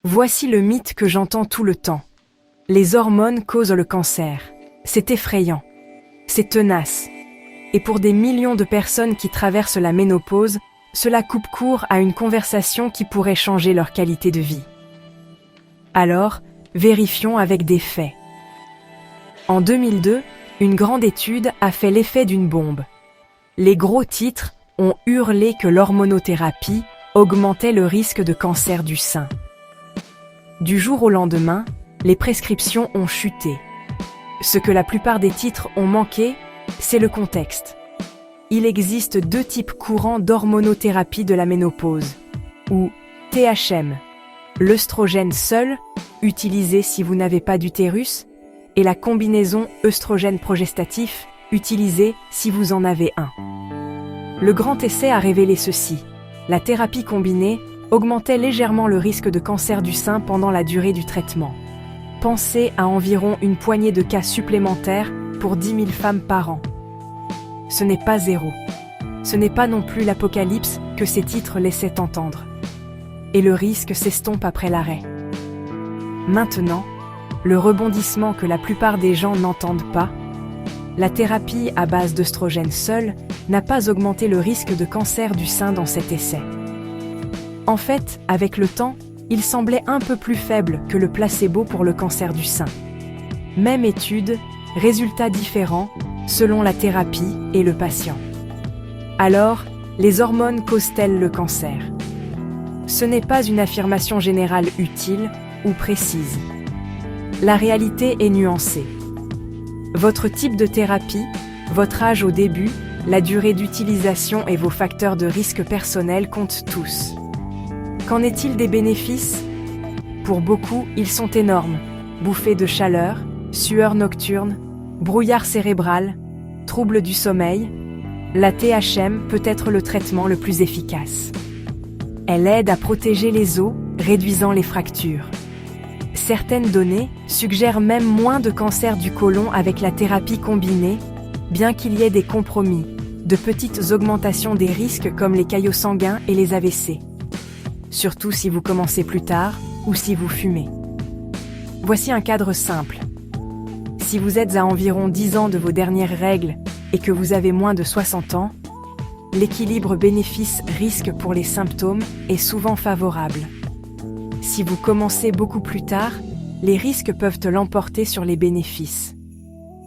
Voici le mythe que j'entends tout le temps. Les hormones causent le cancer. C'est effrayant. C'est tenace. Et pour des millions de personnes qui traversent la ménopause, cela coupe court à une conversation qui pourrait changer leur qualité de vie. Alors, vérifions avec des faits. En 2002, une grande étude a fait l'effet d'une bombe. Les gros titres ont hurlé que l'hormonothérapie augmentait le risque de cancer du sein. Du jour au lendemain, les prescriptions ont chuté. Ce que la plupart des titres ont manqué, c'est le contexte. Il existe deux types courants d'hormonothérapie de la ménopause, ou THM, l'œstrogène seul, utilisé si vous n'avez pas d'utérus, et la combinaison œstrogène-progestatif, utilisée si vous en avez un. Le grand essai a révélé ceci. La thérapie combinée augmentait légèrement le risque de cancer du sein pendant la durée du traitement. Pensez à environ une poignée de cas supplémentaires pour 10 000 femmes par an. Ce n'est pas zéro. Ce n'est pas non plus l'apocalypse que ces titres laissaient entendre. Et le risque s'estompe après l'arrêt. Maintenant, le rebondissement que la plupart des gens n'entendent pas, la thérapie à base d'œstrogène seul n'a pas augmenté le risque de cancer du sein dans cet essai. En fait, avec le temps, il semblait un peu plus faible que le placebo pour le cancer du sein. Même étude, résultats différents selon la thérapie et le patient. Alors, les hormones causent-elles le cancer? Ce n'est pas une affirmation générale utile ou précise. La réalité est nuancée. Votre type de thérapie, votre âge au début, la durée d'utilisation et vos facteurs de risque personnels comptent tous. Qu'en est-il des bénéfices? Pour beaucoup, ils sont énormes. Bouffées de chaleur, sueur nocturne, brouillard cérébral, troubles du sommeil. La THM peut être le traitement le plus efficace. Elle aide à protéger les os, réduisant les fractures. Certaines données suggèrent même moins de cancer du côlon avec la thérapie combinée, bien qu'il y ait des compromis, de petites augmentations des risques comme les caillots sanguins et les AVC. Surtout si vous commencez plus tard ou si vous fumez. Voici un cadre simple. Si vous êtes à environ 10 ans de vos dernières règles et que vous avez moins de 60 ans, l'équilibre bénéfice-risque pour les symptômes est souvent favorable. Si vous commencez beaucoup plus tard, les risques peuvent l'emporter sur les bénéfices.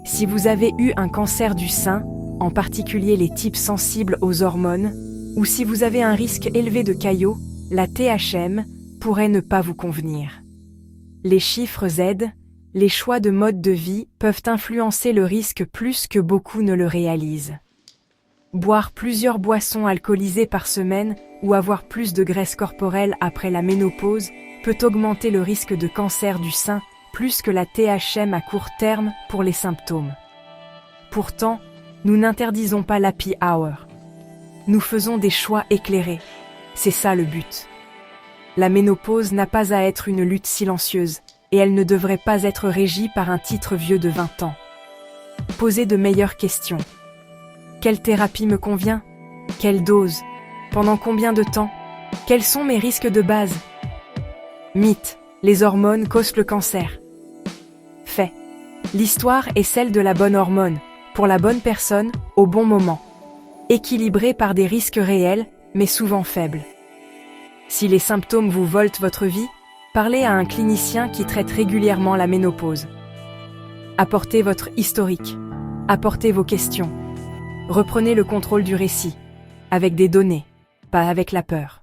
Si vous avez eu un cancer du sein, en particulier les types sensibles aux hormones, ou si vous avez un risque élevé de caillots, la THM pourrait ne pas vous convenir. Les chiffres aident, les choix de mode de vie peuvent influencer le risque plus que beaucoup ne le réalisent. Boire plusieurs boissons alcoolisées par semaine ou avoir plus de graisse corporelle après la ménopause peut augmenter le risque de cancer du sein plus que la THM à court terme pour les symptômes. Pourtant, nous n'interdisons pas l'happy hour. Nous faisons des choix éclairés. C'est ça le but. La ménopause n'a pas à être une lutte silencieuse, et elle ne devrait pas être régie par un titre vieux de 20 ans. Posez de meilleures questions. Quelle thérapie me convient? Quelle dose? Pendant combien de temps? Quels sont mes risques de base? Mythe, les hormones causent le cancer. Fait, l'histoire est celle de la bonne hormone, pour la bonne personne, au bon moment. Équilibrée par des risques réels, mais souvent faibles. Si les symptômes vous volent votre vie, parlez à un clinicien qui traite régulièrement la ménopause. Apportez votre historique. Apportez vos questions. Reprenez le contrôle du récit, avec des données, pas avec la peur.